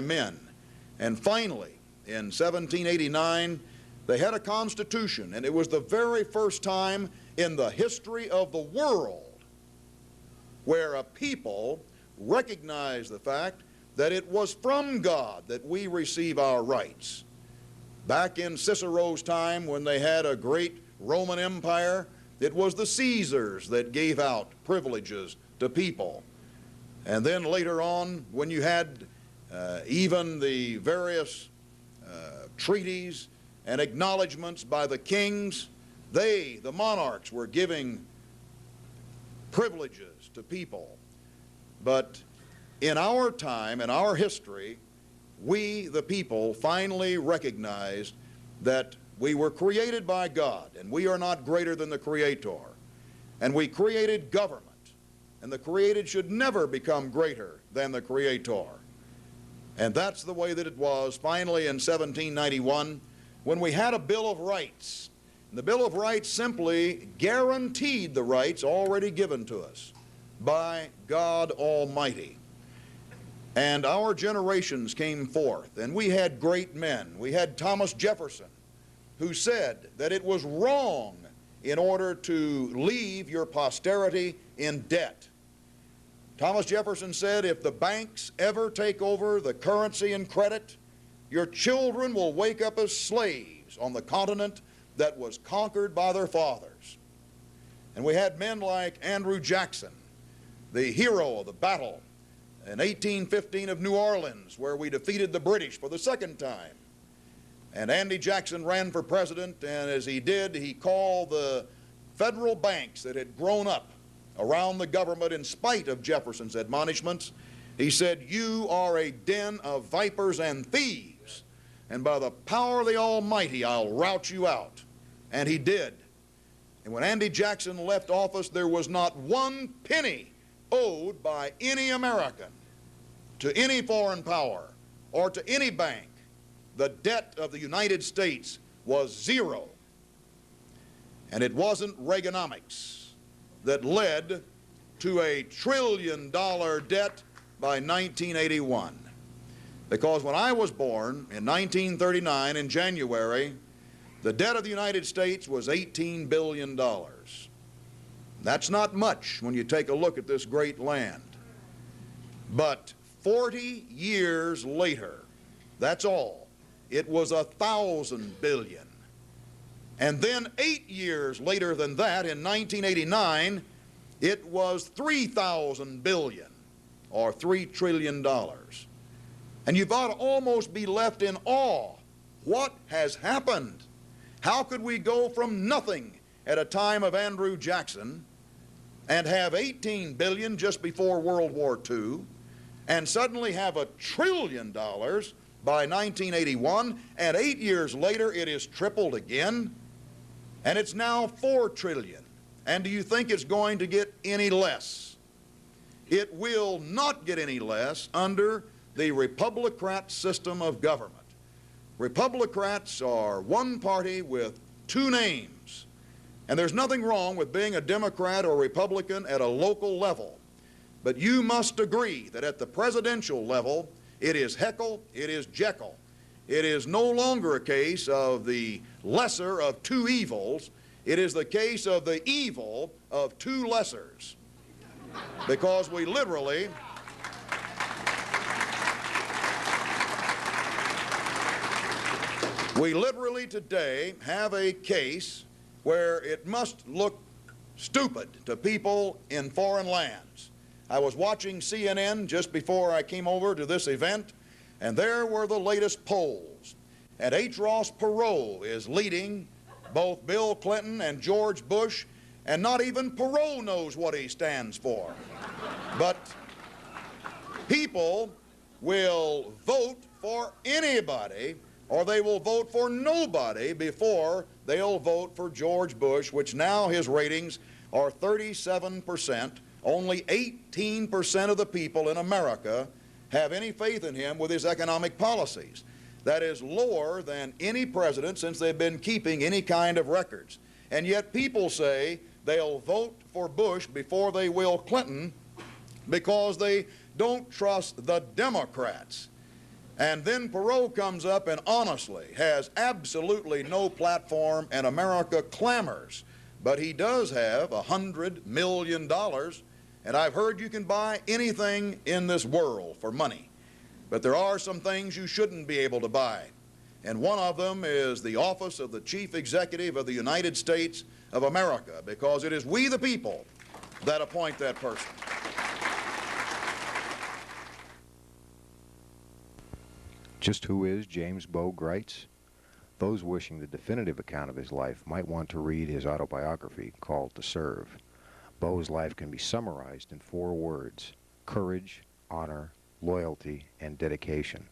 men. And finally, in 1789, they had a constitution, and it was the very first time in the history of the world where a people recognized the fact that it was from God that we receive our rights. Back in Cicero's time, when they had a great Roman Empire, it was the Caesars that gave out privileges to people. And then later on, when you had even the various treaties and acknowledgments by the kings, they, the monarchs, were giving privileges to people. But in our time, in our history, we, the people, finally recognized that we were created by God, and we are not greater than the Creator. And we created government, and the created should never become greater than the Creator. And that's the way that it was finally in 1791 when we had a Bill of Rights. And the Bill of Rights simply guaranteed the rights already given to us by God Almighty. And our generations came forth, and we had great men. We had Thomas Jefferson, who said that it was wrong in order to leave your posterity in debt. Thomas Jefferson said, if the banks ever take over the currency and credit, your children will wake up as slaves on the continent that was conquered by their fathers. And we had men like Andrew Jackson, the hero of the battle in 1815 of New Orleans, where we defeated the British for the second time. And Andy Jackson ran for president, and as he did, he called the federal banks that had grown up around the government in spite of Jefferson's admonishments. He said, you are a den of vipers and thieves, and by the power of the Almighty, I'll rout you out. And he did. And when Andy Jackson left office, there was not one penny owed by any American to any foreign power or to any bank. The debt of the United States was zero. And it wasn't Reaganomics that led to a $1 trillion debt by 1981. Because when I was born in 1939 in January, the debt of the United States was $18 billion. That's not much when you take a look at this great land. But 40 years later, that's all, it was 1,000 billion. And then 8 years later than that, in 1989, it was 3,000 billion, or $3 trillion. And you've got to almost be left in awe. What has happened? How could we go from nothing at a time of Andrew Jackson and have 18 billion just before World War II, and suddenly have $1 trillion by 1981, and 8 years later it is tripled again, and it's now 4 trillion. And do you think it's going to get any less? It will not get any less under the Republican system of government. Republicans are one party with two names, and there's nothing wrong with being a Democrat or Republican at a local level. But you must agree that at the presidential level, it is Heckle, it is Jekyll. It is no longer a case of the lesser of two evils. It is the case of the evil of two lessers. Because we literally today have a case where it must look stupid to people in foreign lands. I was watching CNN just before I came over to this event, and there were the latest polls. And H. Ross Perot is leading both Bill Clinton and George Bush, and not even Perot knows what he stands for. But people will vote for anybody, or they will vote for nobody before they'll vote for George Bush, which now his ratings are 37%. Only 18% of the people in America have any faith in him with his economic policies. That is lower than any president since they've been keeping any kind of records. And yet people say they'll vote for Bush before they will Clinton because they don't trust the Democrats. And then Perot comes up and honestly has absolutely no platform, and America clamors. But he does have $100 million, and I've heard you can buy anything in this world for money. But there are some things you shouldn't be able to buy. And one of them is the office of the Chief Executive of the United States of America, because it is we the people that appoint that person. Just who is James Bo Gritz? Those wishing the definitive account of his life might want to read his autobiography called To Serve. Bo's life can be summarized in 4 words: courage, honor, loyalty, and dedication.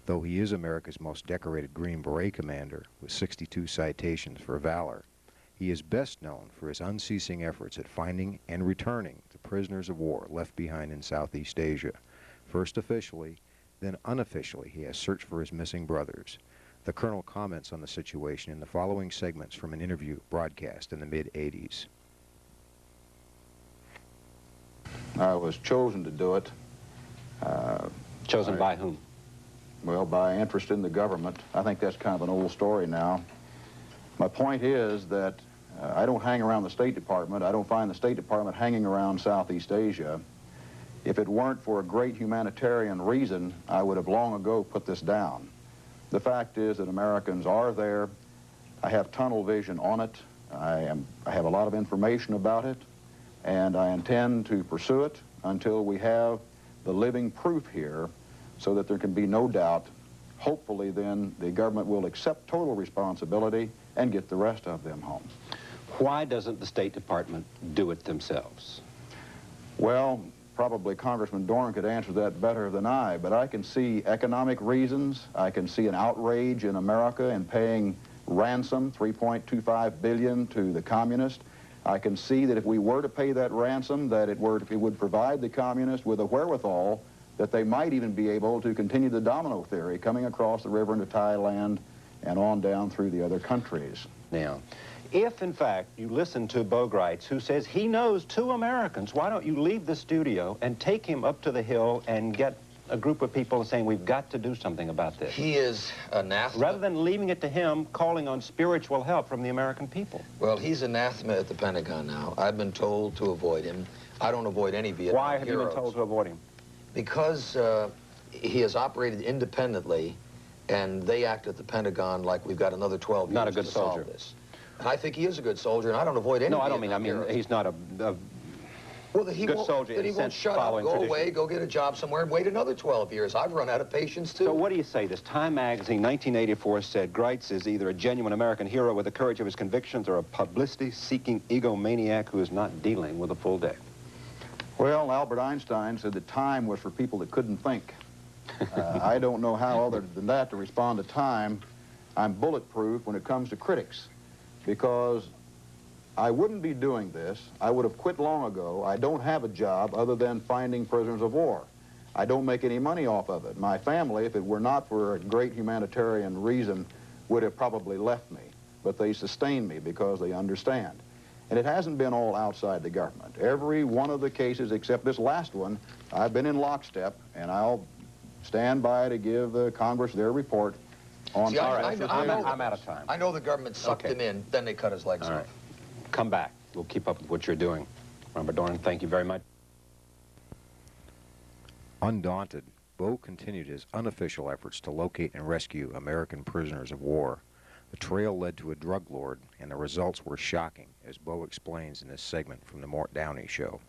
Though he is America's most decorated Green Beret commander with 62 citations for valor, he is best known for his unceasing efforts at finding and returning the prisoners of war left behind in Southeast Asia. First officially, then unofficially, he has searched for his missing brothers. The Colonel comments on the situation in the following segments from an interview broadcast in the mid-'80s. I was chosen to do it. Chosen by whom? Well, by interest in the government. I think that's kind of an old story now. My point is that I don't hang around the State Department. I don't find the State Department hanging around Southeast Asia. If it weren't for a great humanitarian reason, I would have long ago put this down. The fact is that Americans are there. I have tunnel vision on it. I have a lot of information about it, and I intend to pursue it until we have the living proof here so that there can be no doubt. Hopefully then the government will accept total responsibility and get the rest of them home. Why doesn't the State Department do it themselves? Well, probably Congressman Doran could answer that better than I, but I can see economic reasons. I can see an outrage in America in paying ransom, $3.25 billion to the communists. I can see that if we were to pay that ransom, that it would provide the communists with a wherewithal that they might even be able to continue the domino theory coming across the river into Thailand and on down through the other countries. Now, if, in fact, you listen to Bo Gritz, who says he knows 2 Americans, why don't you leave the studio and take him up to the Hill and get a group of people saying, we've got to do something about this? He is anathema. Rather than leaving it to him, calling on spiritual help from the American people. Well, he's anathema at the Pentagon now. I've been told to avoid him. I don't avoid any Vietnam Why have heroes. you been told to avoid him? Because he has operated independently, and they act at the Pentagon like we've got another 12 years Not a good to soldier. solve this. And I think he is a good soldier, and I don't avoid any No, I Vietnam don't mean, heroes. he's not a well, that he good won't, soldier that in he the won't sense shut up, following go tradition. away, go get a job somewhere, and wait another 12 years. I've run out of patience, too. So what do you say? This Time magazine, 1984, said Gritz is either a genuine American hero with the courage of his convictions or a publicity-seeking egomaniac who is not dealing with a full deck. Well, Albert Einstein said that time was for people that couldn't think. I don't know how other than that to respond to time. I'm bulletproof when it comes to critics, because I wouldn't be doing this. I would have quit long ago. I don't have a job other than finding prisoners of war. I don't make any money off of it. My family, if it were not for a great humanitarian reason, would have probably left me. But they sustain me because they understand. And it hasn't been all outside the government. Every one of the cases, except this last one, I've been in lockstep, and I'll stand by to give Congress their report on... See, I'm out of time. I know the government sucked him in, then they cut his legs off. Come back. We'll keep up with what you're doing. Robert Doran, thank you very much. Undaunted, Bo continued his unofficial efforts to locate and rescue American prisoners of war. The trail led to a drug lord, and the results were shocking, as Bo explains in this segment from the Mort Downey Show.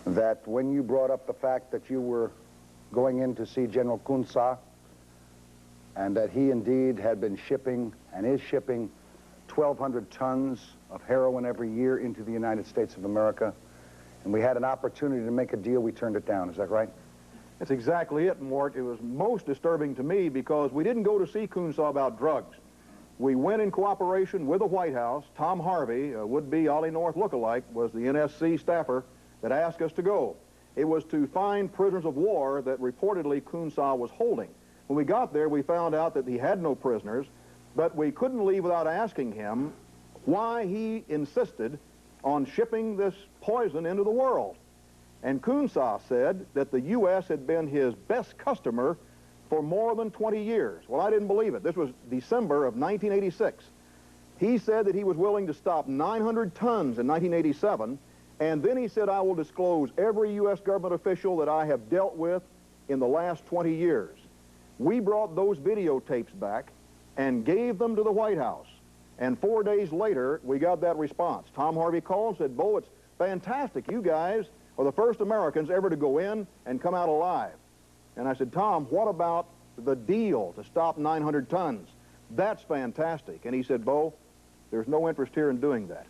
That when you brought up the fact that you were going in to see General Kun Sa, and that he indeed had been shipping and is shipping 1,200 tons of heroin every year into the United States of America, and we had an opportunity to make a deal, we turned it down. Is that right? That's exactly it, Mort. It was most disturbing to me because we didn't go to see Kun Sa about drugs. We went in cooperation with the White House. Tom Harvey, a would-be Ollie North lookalike, was the NSC staffer that asked us to go. It was to find prisoners of war that reportedly Kun Sa was holding. When we got there, we found out that he had no prisoners, but we couldn't leave without asking him why he insisted on shipping this poison into the world. And Coonsaw said that the U.S. had been his best customer for more than 20 years. Well, I didn't believe it. This was December of 1986. He said that he was willing to stop 900 tons in 1987, and then he said, I will disclose every U.S. government official that I have dealt with in the last 20 years. We brought those videotapes back and gave them to the White House. And 4 days later, we got that response. Tom Harvey called and said, Bo, it's fantastic. You guys are the first Americans ever to go in and come out alive. And I said, Tom, what about the deal to stop 900 tons? That's fantastic. And he said, Bo, there's no interest here in doing that.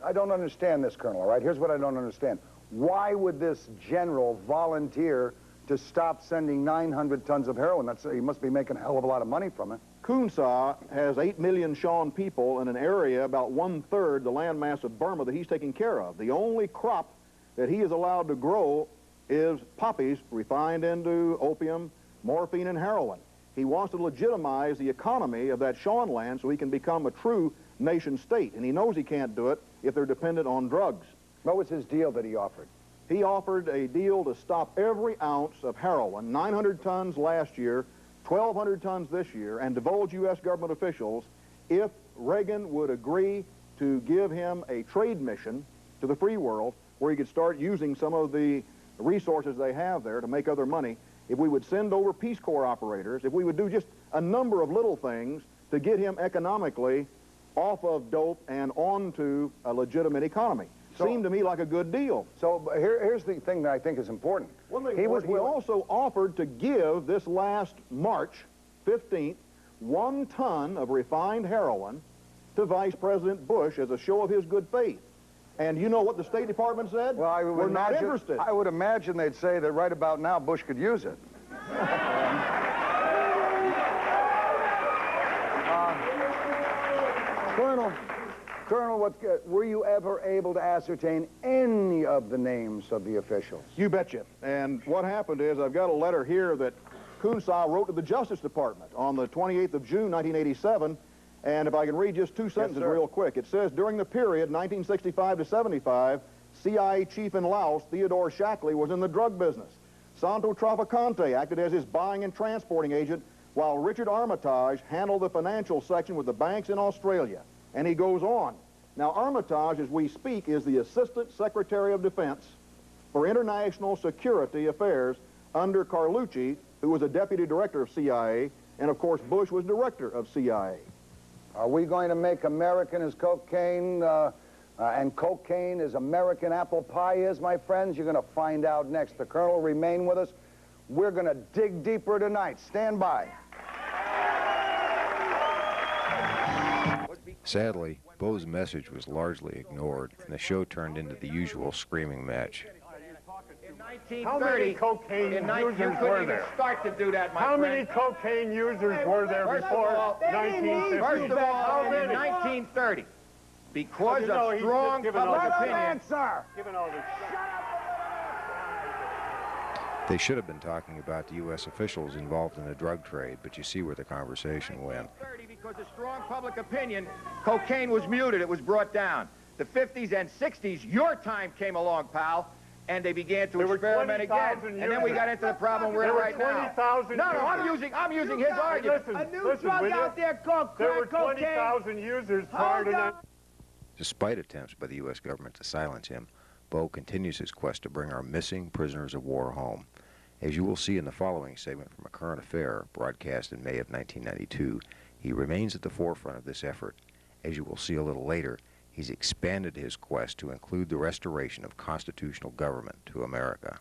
I don't understand this, Colonel, all right? Here's what I don't understand. Why would this general volunteer to stop sending 900 tons of heroin? He must be making a hell of a lot of money from it. Coonsaw has 8 million Shawn people in an area about 1/3 the landmass of Burma that he's taking care of. The only crop that he is allowed to grow is poppies refined into opium, morphine, and heroin. He wants to legitimize the economy of that Shawn land so he can become a true nation state, and he knows he can't do it if they're dependent on drugs. What was his deal that he offered? He offered a deal to stop every ounce of heroin, 900 tons last year, 1,200 tons this year, and divulge U.S. government officials if Reagan would agree to give him a trade mission to the free world where he could start using some of the resources they have there to make other money, if we would send over Peace Corps operators, if we would do just a number of little things to get him economically off of dope and onto a legitimate economy. Seemed to me like a good deal. So here's the thing that I think is important. He also offered to give this last March 15th 1 ton of refined heroin to Vice President Bush as a show of his good faith. And you know what the State Department said? Well, we're not interested. I would imagine they'd say that right about now Bush could use it. Colonel, were you ever able to ascertain any of the names of the officials? You betcha. And what happened is I've got a letter here that Coonsaw wrote to the Justice Department on the 28th of June, 1987. And if I can read just 2 sentences real quick. It says, during the period 1965 to 75, CIA chief in Laos, Theodore Shackley, was in the drug business. Santo Traficante acted as his buying and transporting agent, while Richard Armitage handled the financial section with the banks in Australia. And he goes on. Now, Armitage, as we speak, is the Assistant Secretary of Defense for International Security Affairs under Carlucci, who was a Deputy Director of CIA, and of course Bush was Director of CIA. Are we going to make American as cocaine, and cocaine as American apple pie is, my friends? You're going to find out next. The Colonel will remain with us. We're going to dig deeper tonight. Stand by. Sadly, Bo's message was largely ignored, and the show turned into the usual screaming match. How many cocaine users were there? Start to do that, my How friend. many cocaine users were there before 1950? First of all, in 1930, because of strong public opinion. They should have been talking about the U.S. officials involved in the drug trade, but you see where the conversation went. Because of strong public opinion, cocaine was muted. It was brought down. The 50s and 60s, your time came along, pal, and they began to experiment again. And then we got into the problem we're in right now. No, I'm using his argument. A new drug out there called crack cocaine. There were 20,000 users prior to that. Despite attempts by the U.S. government to silence him, Bo continues his quest to bring our missing prisoners of war home. As you will see in the following segment from A Current Affair, broadcast in May of 1992, he remains at the forefront of this effort. As you will see a little later, he's expanded his quest to include the restoration of constitutional government to America.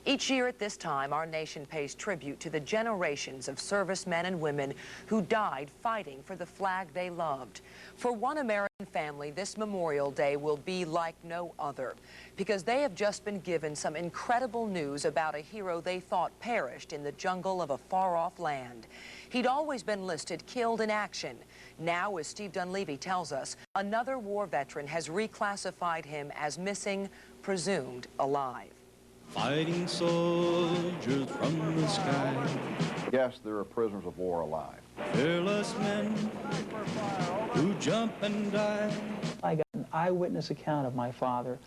Each year at this time, our nation pays tribute to the generations of servicemen and women who died fighting for the flag they loved. For one American family, this Memorial Day will be like no other, because they have just been given some incredible news about a hero they thought perished in the jungle of a far-off land. He'd always been listed killed in action. Now, as Steve Dunleavy tells us, another war veteran has reclassified him as missing, presumed alive. Fighting soldiers from the sky. Yes, there are prisoners of war alive. Fearless men who jump and die. I got an eyewitness account of my father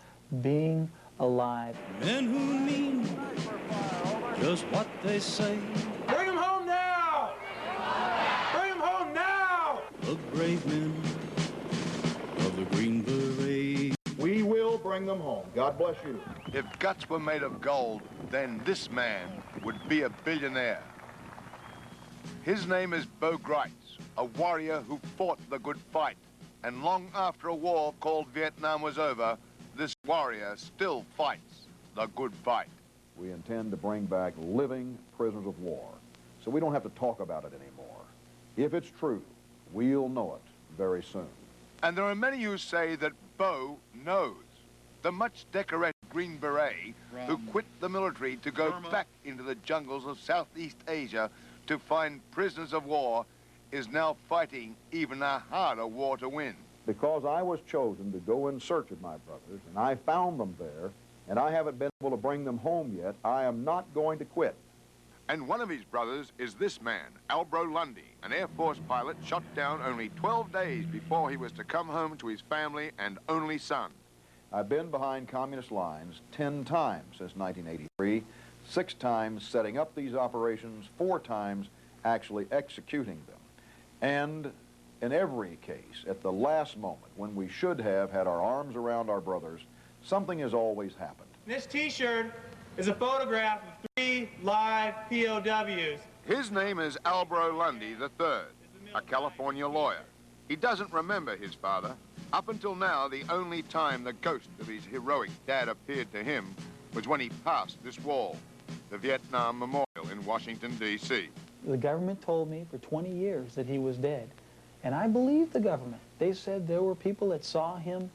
being alive. Men who mean just what they say. Bring him home now! Bring him home now! The brave men of the Green Beret. We will bring them home. God bless you. If guts were made of gold, then this man would be a billionaire. His name is Bo Gritz, a warrior who fought the good fight. And long after a war called Vietnam was over, this warrior still fights the good fight. We intend to bring back living prisoners of war, so we don't have to talk about it anymore. If it's true, we'll know it very soon. And there are many who say that Bo knows. The much decorated Green Beret who quit the military to go back into the jungles of Southeast Asia to find prisoners of war is now fighting even a harder war to win. Because I was chosen to go in search of my brothers, and I found them there, and I haven't been able to bring them home yet, I am not going to quit. And one of his brothers is this man, Albro Lundy, an Air Force pilot shot down only 12 days before he was to come home to his family and only son. I've been behind communist lines 10 times since 1983, 6 times setting up these operations, 4 times actually executing them. And in every case, at the last moment, when we should have had our arms around our brothers, something has always happened. This T-shirt is a photograph of 3 live POWs. His name is Albro Lundy III, a California lawyer. He doesn't remember his father. Up until now, the only time the ghost of his heroic dad appeared to him was when he passed this wall, the Vietnam Memorial in Washington, D.C. The government told me for 20 years that he was dead. And I believed the government. They said there were people that saw him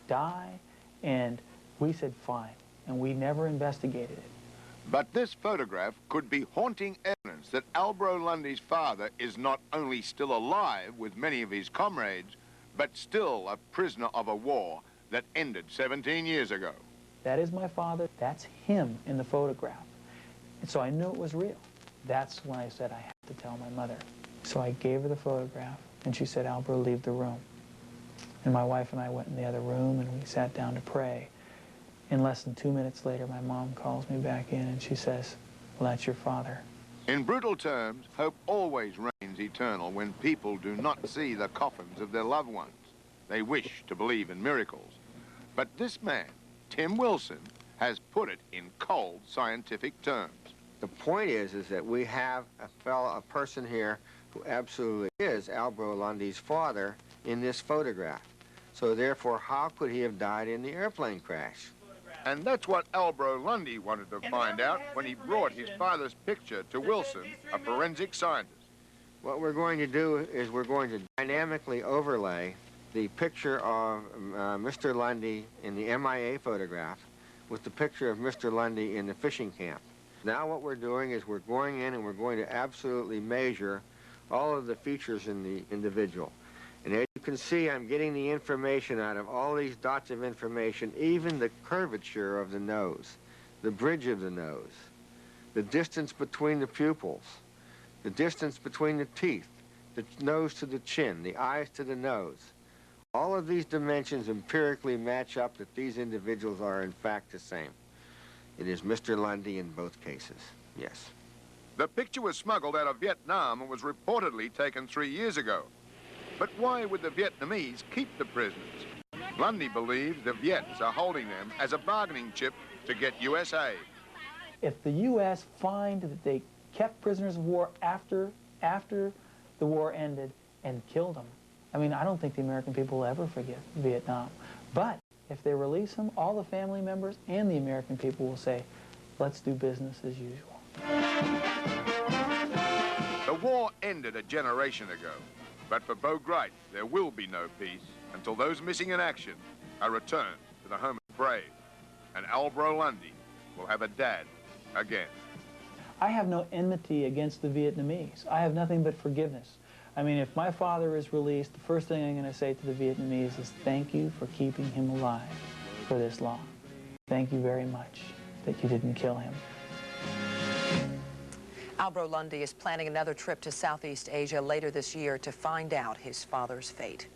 die, and we said fine. And we never investigated it. But this photograph could be haunting evidence that Albro Lundy's father is not only still alive with many of his comrades, but still a prisoner of a war that ended 17 years ago. That is my father. That's him in the photograph. And so I knew it was real. That's when I said I have to tell my mother. So I gave her the photograph, and she said, Albro, leave the room. And my wife and I went in the other room, and we sat down to pray. And less than 2 minutes later, my mom calls me back in, and she says, well, that's your father. In brutal terms, hope always reigns eternal when people do not see the coffins of their loved ones. They wish to believe in miracles. But this man, Tim Wilson, has put it in cold scientific terms. The point is that we have a person here who absolutely is Albro Lundy's father in this photograph. So therefore, how could he have died in the airplane crash? And that's what Albro Lundy wanted to find out when he brought his father's picture to Wilson, a forensic scientist. What we're going to do is we're going to dynamically overlay the picture of Mr. Lundy in the MIA photograph with the picture of Mr. Lundy in the fishing camp. Now what we're doing is we're going in and we're going to absolutely measure all of the features in the individual. And as you can see, I'm getting the information out of all these dots of information, even the curvature of the nose, the bridge of the nose, the distance between the pupils, the distance between the teeth, the nose to the chin, the eyes to the nose. All of these dimensions empirically match up that these individuals are in fact the same. It is Mr. Lundy in both cases, yes. The picture was smuggled out of Vietnam and was reportedly taken 3 years ago. But why would the Vietnamese keep the prisoners? Lundy believes the Viets are holding them as a bargaining chip to get U.S. aid. If the U.S. find that they kept prisoners of war after the war ended and killed them, I mean, I don't think the American people will ever forget Vietnam. But if they release them, all the family members and the American people will say, let's do business as usual. The war ended a generation ago. But for Bo Gritz, there will be no peace until those missing in action are returned to the home of the brave. And Albro Lundy will have a dad again. I have no enmity against the Vietnamese. I have nothing but forgiveness. I mean, if my father is released, the first thing I'm going to say to the Vietnamese is thank you for keeping him alive for this long. Thank you very much that you didn't kill him. Albro Lundy is planning another trip to Southeast Asia later this year to find out his father's fate.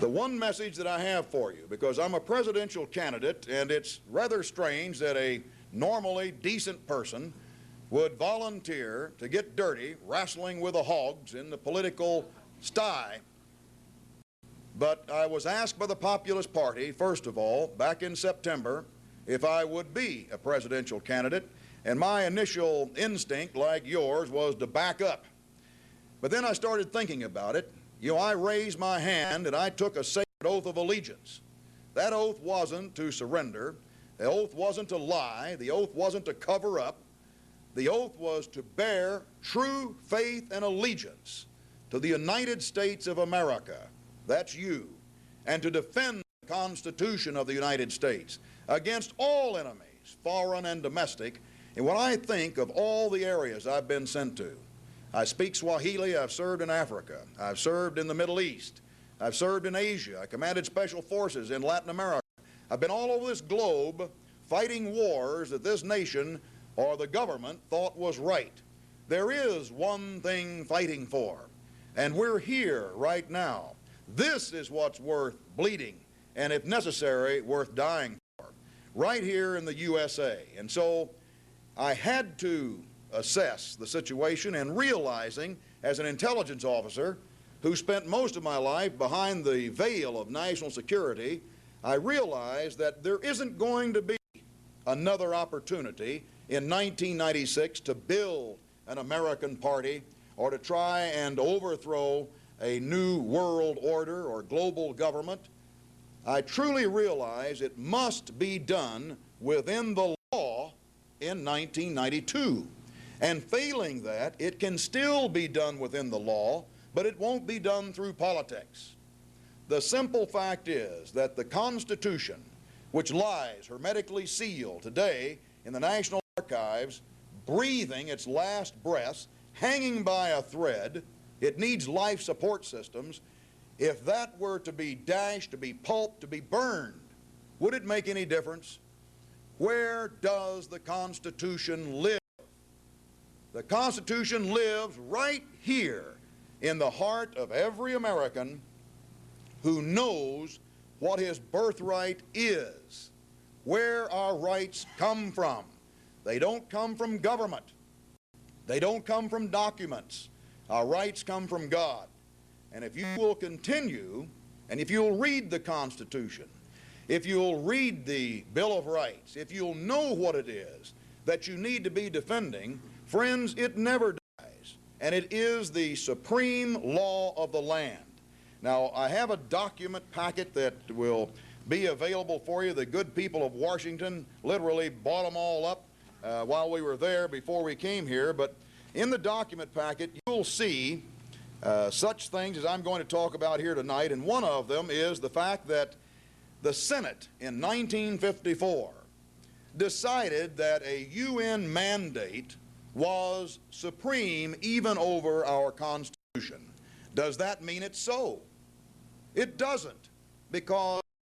The one message that I have for you, because I'm a presidential candidate, and it's rather strange that a normally decent person would volunteer to get dirty wrestling with the hogs in the political sty. But I was asked by the Populist Party, first of all, back in September, if I would be a presidential candidate, and my initial instinct, like yours, was to back up. But then I started thinking about it. You know, I raised my hand and I took a sacred oath of allegiance. That oath wasn't to surrender. The oath wasn't to lie. The oath wasn't to cover up. The oath was to bear true faith and allegiance to the United States of America. That's you. And to defend the Constitution of the United States against all enemies, foreign and domestic. And when I think of all the areas I've been sent to, I speak Swahili. I've served in Africa. I've served in the Middle East. I've served in Asia. I commanded special forces in Latin America. I've been all over this globe fighting wars that this nation or the government thought was right. There is one thing fighting for, and we're here right now. This is what's worth bleeding, and if necessary, worth dying for, right here in the USA. And so I had to assess the situation, and realizing as an intelligence officer who spent most of my life behind the veil of national security, I realized that there isn't going to be another opportunity in 1996 to build an American party or to try and overthrow a new world order or global government. I truly realize it must be done within the law in 1992. And failing that, it can still be done within the law, but it won't be done through politics. The simple fact is that the Constitution, which lies hermetically sealed today in the National Archives, breathing its last breaths, hanging by a thread, it needs life support systems. If that were to be dashed, to be pulped, to be burned, would it make any difference? Where does the Constitution live? The Constitution lives right here in the heart of every American who knows what his birthright is, where our rights come from. They don't come from government. They don't come from documents. Our rights come from God. And if you will continue, and if you'll read the Constitution, if you'll read the Bill of Rights, if you'll know what it is that you need to be defending, friends, it never dies, and it is the supreme law of the land. Now, I have a document packet that will be available for you. The good people of Washington literally bought them all up while we were there before we came here, but in the document packet, you'll see such things as I'm going to talk about here tonight, and one of them is the fact that the Senate in 1954 decided that a UN mandate was supreme even over our Constitution. Does that mean it's so? It doesn't, because